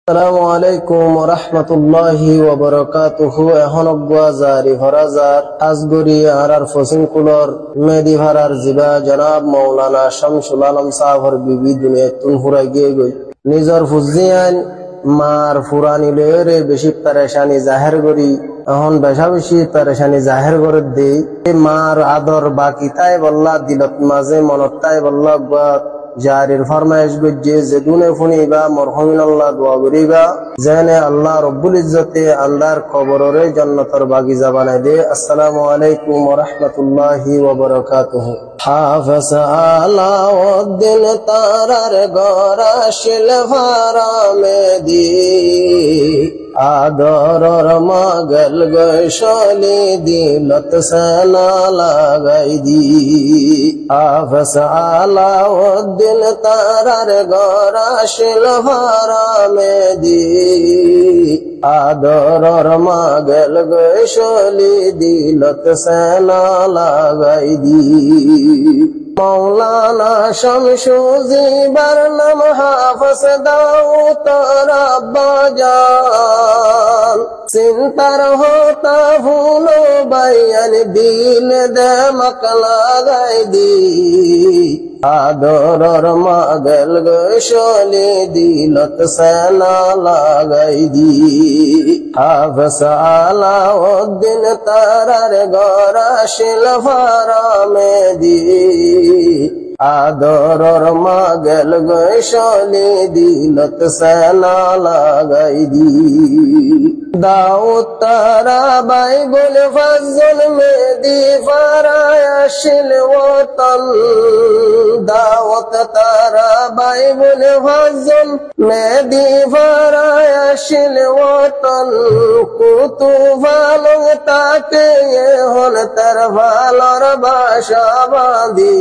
আসসালামু আলাইকুম ওয়া রাহমাতুল্লাহি ওয়া বারাকাতুহু। এখন জারি ফরাজার আজগরি আরার ফসিনকুলর মেদি ভারার জিবা জনাব মাওলানা শামসুল আলম সাহর বিবি দুনিয়াতুন হুরাই গিয়ে গই নিজর ফুজিয়ান মার ফুরানি লয়রে বেশি পেরেশানি জাহের করি এখন বেশা বেশি পেরেশানি জাহের করে দেই মার আদর বাকি তাই বল্লা দিলত মাঝে মনত তাই বল্লা জারির ফরমাইশ গজ্জে যেদুনে ফুনিবা মরহুমিন আল্লাহ দোয়া করিবা যেনে আল্লাহ রব্বুল ইজ্জতে আল্লাহর কবররে জান্নাতের বাগিচা বানাই দে। আসসালামু আলাইকুম ওয়া রাহমাতুল্লাহি ওয়া বারাকাতুহু। হাফেজ আলাউদ্দিন তারার গরা শিল ফারামে দি আদরর মাগল গশলি দিলত সানা লাগাই দি। হাফেজ আলাউদ্দিন তারার গরা শিল ফারামে দি আদরর মাগল গশলি দিলত সানা লাগাই দি। মৌলানা শামসুজিবার নাম হাফেজ দাউদ রাব্বাজান চিন্তার হতা ভুলো বাইয়ান দিল দেমক লাগাই দি আদরর মাগল গশলি দিলত সানা লাগাই দি। হাফেজ আলাউদ্দিন তারার গরা শিল ফারামে দি আদরর মাগল গশলি দিলত সানা লাগাই দি। দাউদ তারা বাইগুল ফজল মেদি ফারায় শিল ওতন দাউদ তারা বাইগুল ফজল মেদি ফারায় শিল ওতন কুতু ভালো তাকে হল তার ভালোর বাসা বাঁধি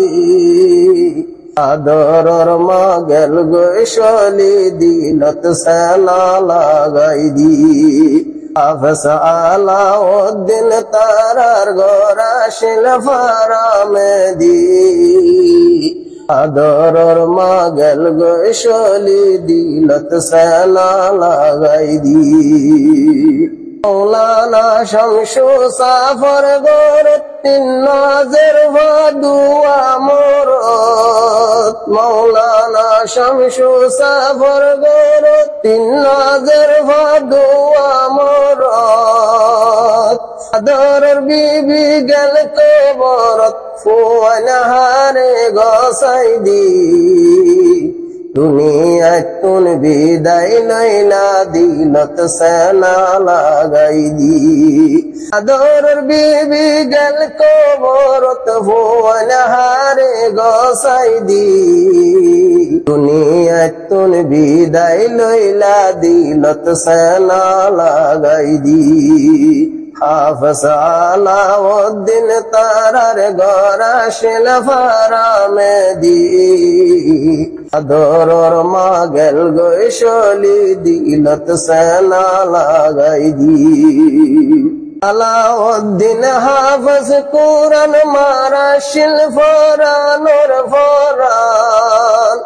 আদরর মাগল গশলি দিলত সানা লাগাই দি। হাফেজ আলাউদ্দিন তারার গরা শিল ফারামে দি আদরর মাগল গশলি দিলত সানা লাগাই দি। মৌলানা শামসু সাফর গরত তিন নাজের ভাদুয়া মরত মৌলানা শামসু সাফর গরত তিন নাজের ভাদুয়া মরত আদরের বিবি গেল কবরত ফুয়ানহারে গসাই দি দুনিয়ায় তুন বিদায় লইলা দিলত সানা লাগাই দি আদরের বিবি গেল কবরত ফুয়ানহারে গসাই দি দুনিয়ায় তুন বিদায় লইলা দিলত সানা লাগাই দি। হাফেজ আলাউদ্দিন তারার গরা শিল ফারামে দি আদরর মাগল গশলি দিলত সানা লাগাই দি। আলাউদ্দিন হাফেজ কুরআন মারা শিল ফরানোর ফরান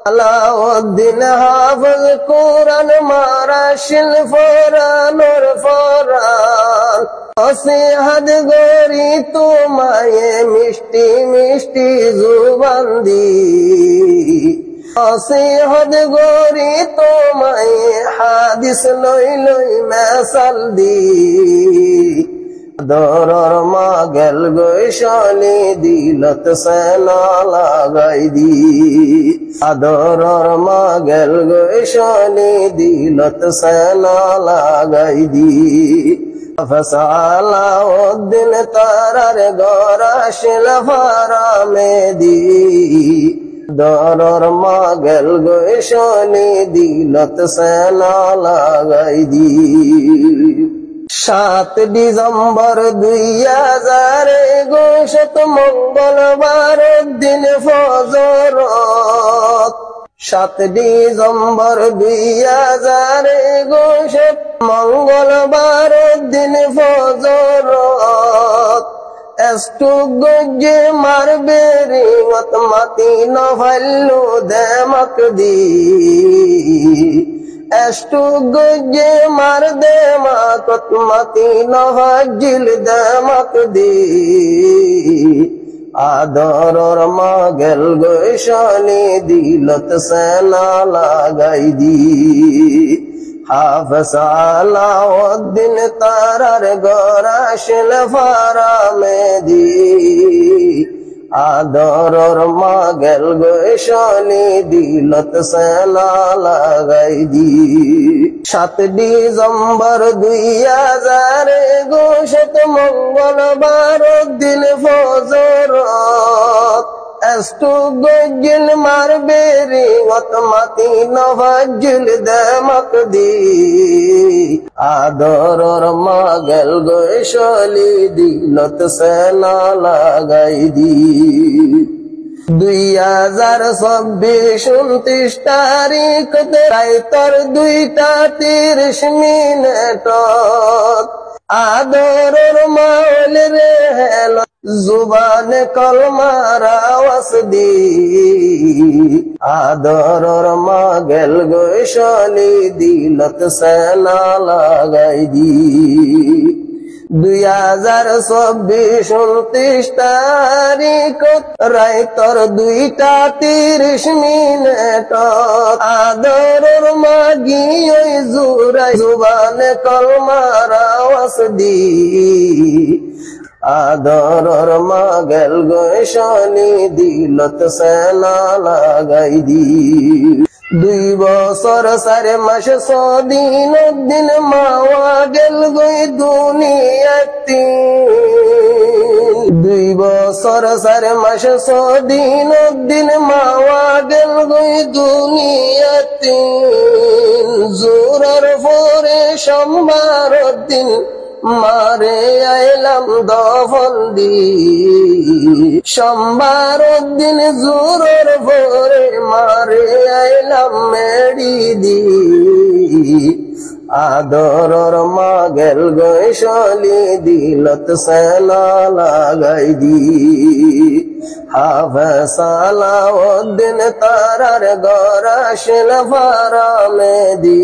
আলাউদ্দিন হাফেজ কুরআন মারা শিল ফরানোর ফরান নসিহত গরি তোমায়ে মিষ্টি মিষ্টি জুবান দি নসিহত গরি তোমায়ে হাদিস লই লই মেসাল দি আদরর মাগল গশলি দিলত সানা লাগাই দি আদরর মাগল গশলি দিলত সানা লাগাই দি। হাফেজ আলাউদ্দিন তারার গরা শিল ফারামে দি আদরর মাগল গশলি দিলত সানা লাগাই দি। 7 ডিসেম্বর 2000 মঙ্গলবার দিন ফজরত 7 ডিসেম্বর 2000 মঙ্গলবার দিন ফজরত এষ্টু গজ্জে মারবে রিঙত মাতি নভাল্লু দেমক দি এষ্টু গজে মার দে মাকত মাতি নহজিল দে মাক দি আদরর মাগেল গৈশানি দিলত সেনা লাগাই দি হাফেজ আলাউদ্দিন তারার গরাশিল ফারামে দি আদরর মাগেল গৈশানি দিলত সেনা লাগাই দি 7 ডিসেম্বর 2000 গোশত মঙ্গলবার দিন ফজরত এষ্টু গজিল মারবে রিঙত মাতি নহজিল দেমক দি আদরর মাগেল গৈশালি দিলত সেনা লাগাই দি 2026 29 তারিখতে রাইতর 2:30 আদরর মাওল রে হেল জুবান কলমার আওয়াজ দি আদরর মাগেল গৈশালি দিলত সেনা লাগাই দি 2026 29 তারিখ রাইতর 2:30 আদরর মাগি ওই জুরাই জুবান কলমার আওয়াজ দি আদরর মাগেল গৈশানি দিলত সেনা লাগাই দি 2 বছর 4 মাস 6 দিন মাওয়া গেল গই দুনিয়াতে 2 বছর 4 মাস 6 দিন মাওয়া গেল গই দুনিয়াতে জোরার পরে সোমবার দিন মারে আইলাম দফন দি সোমবার দিন জোরের ভোরে মারে আইলাম মেরি দি আদরর মাগেল গৈশালি দিলত সেনা লাগাই দি হাফেজ আলাউদ্দিন তারার গরাশিল ফারামে দি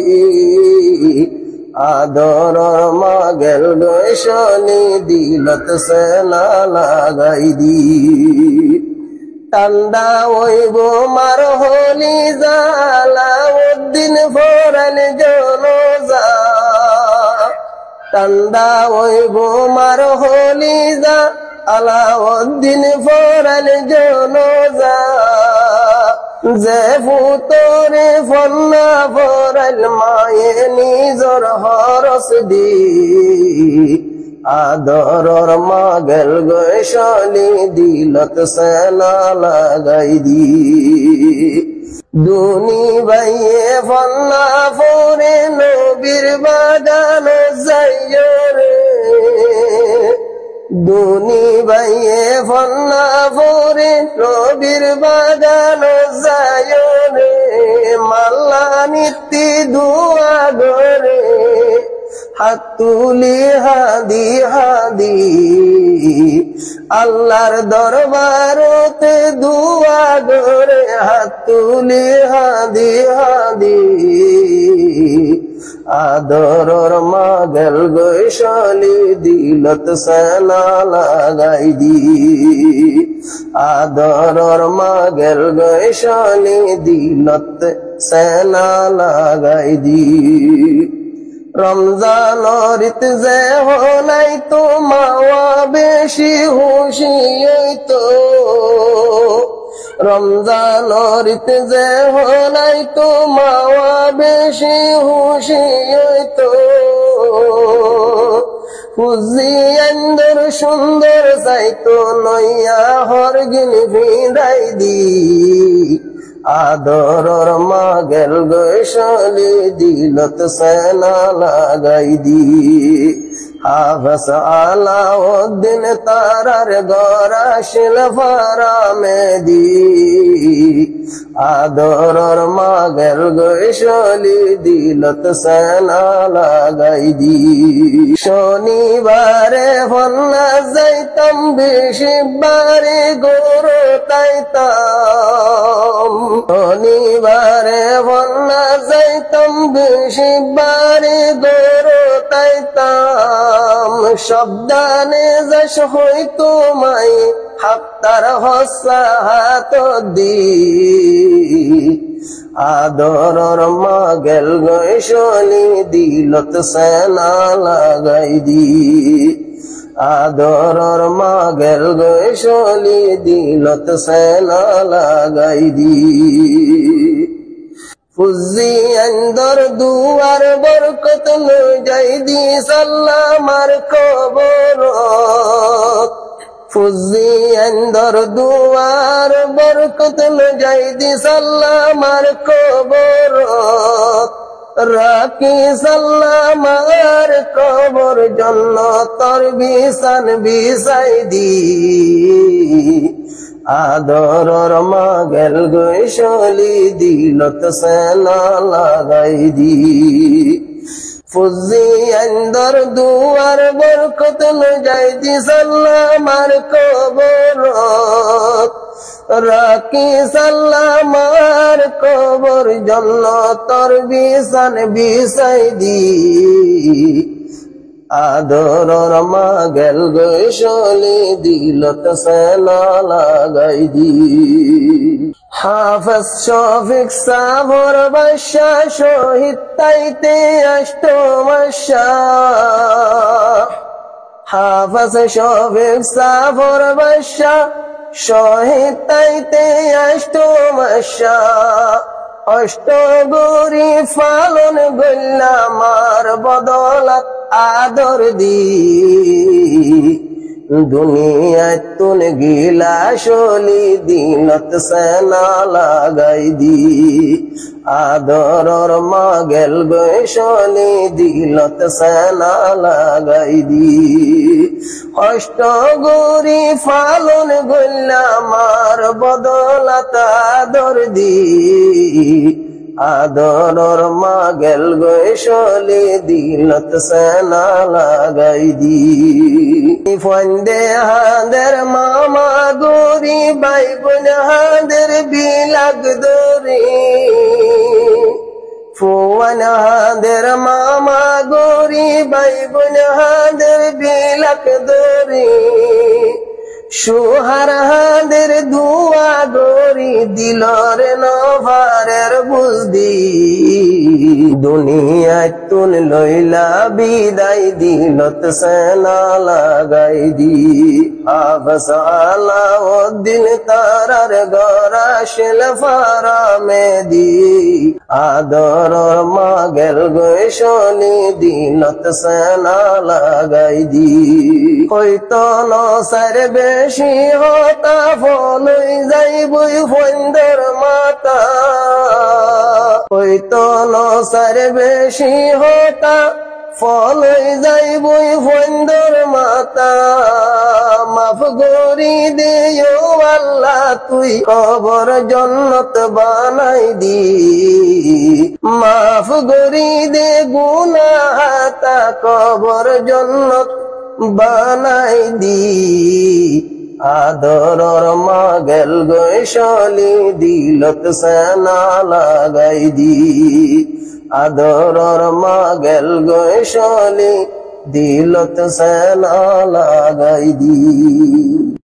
আদরর মাগেল গৈশানি দিলত সেনা লাগাই দি ঠান্ডা হইব মার হলি আলাউদ্দিন ফরাল জনজা ঠান্ডা হইব মার হলি আলাউদ্দিন ফরাল জনজা যে ফুতরে ফন্না ফরাল মায়ে নিজর হরস দি আদরর মাগেল গৈশালি দিলত সেনা লাগাই দি দুনি বাইয়ে ফন্না ফরে নবীর বাগান যাইরে দুনি বাইয়ে ফন্না ফরে নবীর বাগান যাইরে মাল্লা নিত্যি দুয়া গরে হাত তুলি হাদি হাদি আল্লাহর দরবারতে দুয়া গরে হাত তুলি হাদি হাদি আদরর মাগেল গৈশালি দিলত সেনা লাগাই দি আদরর মাগেল গৈশালি দিলত সেনা লাগাই দি রমজানরিত যে হলাই তো মাওয়া বেশি খুশি তো রমজানরিত যে হলাই তো মাওয়া বেশি খুশি তো ফুজিয়ান্দর সুন্দর যাইতো নইয়া হরগিন ভিড়াই দি আদরর মাগেল গৈশালি দিলত সেনা লাগাই দি হাফেজ আলাউদ্দিন তারার গড়া শিলফারা মেদি আদরর মাগের গৈশলি দিলত সেনা লাগাই দি শনিবারে ফন্না যাইতাম বৃহস্পতিবারে গরু তাইতাম শনিবারে ফন্না যাইতাম বৃহস্পতিবারে গরু তাইতাম শব্দানে যশ হইতো মাই হাত্তার হসাহাত দি আদরর মাগেল গৈশলি দিলত সেনা লাগাই দি আদরর মাগেল গৈশলি দিলত সেনা লাগাই দি ফুজি আন্দর দুয়ার বরকত লই দি সাল্লামার কবর ফুজি আন্দর দুয়ার বরকত লই দি সাল্লামার কবর রাখি সাল্লামার কবর জান্নাতের বিছান বিছাই দি আদরর মাগেল গৈশলি দিলত সেনা লাগাই দি ফুজি আন্দর দুয়ার বরকত লই দি সাল্লামার কবর রাখি সাল্লামার কবর জান্নাতের বিছান বিছাই দি আদরর মাগেল গৈশলি দিলত সেনা লাগাই দি হাফেজ শফিক সাবর বাদশা শহীদ তাইতে অষ্টমাশা হাফেজ শফিক সাবর বাদশা শহীদ তাইতে অষ্টমাশা অষ্টগৌরী ফালন গল্লামার বদলাত আদর দি দুনিয়ায় তুন গিলা শলি দিনত সেনা লাগাই দি আদরর মাগেল গৈশলি দিলত সেনা লাগাই দি অষ্টগৌরী ফালন গল্লামার বদলাত আদর দি আদরর মাগেল গৈশলি দিলত সেনা লাগাই দি ফন্দে হাদের মামা গৌরী ভাই বোন হাদের বিলাগ দরি ফুয়ান হাদের মামা গৌরী ভাই বোন হাদের বিলাগ দরি সোহার হাদের ধোয়া গরি দিলরে নভারের বুঝদি দুনিয়ায় তুন লইলা বিদায় দিলত সেনা লাগাই দি হাফেজ আলাউদ্দিন তারার গড়া শিলফারা মেদি আদরর মাগেল গৈশলি দিলত সেনা লাগাই দি হয়তো নসার বেশি হতা ফলই যাইবই ফন্দর মাতা হয়তো নসার বেশি হতা ফলই যাইবই ফন্দর মাতা মাফ করি দিও আল্লাহ তুই কবর জান্নাত বানাই দি মাফ করি দে গুনাহতা কবর জান্নাত বানাই দি আদরর মাগেল গৈশলি দিলত সেনা লাগাই দি আদরর মাগেল গৈশলি দিলত সেনা লাগাই দি